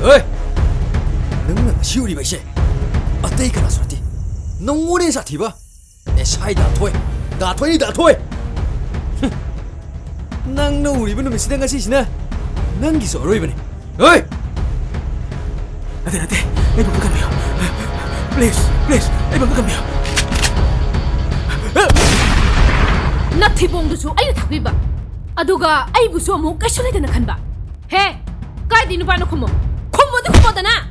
어이! 능는 시우리 바이세 어때이 가나 소라티 농원에 사티바 내 사이다 토해 다 토해 낭너 우리 분은 미시당 가시시나 낭기서 어로이브네 어이! Ate, ay pagpakan mo. Please, ay pagpakan mo. Nathibong dusu ayu thakbiba aduga ay busu mo kaisule dana khanba he kai dinu ba no khomo khomo du khomo dana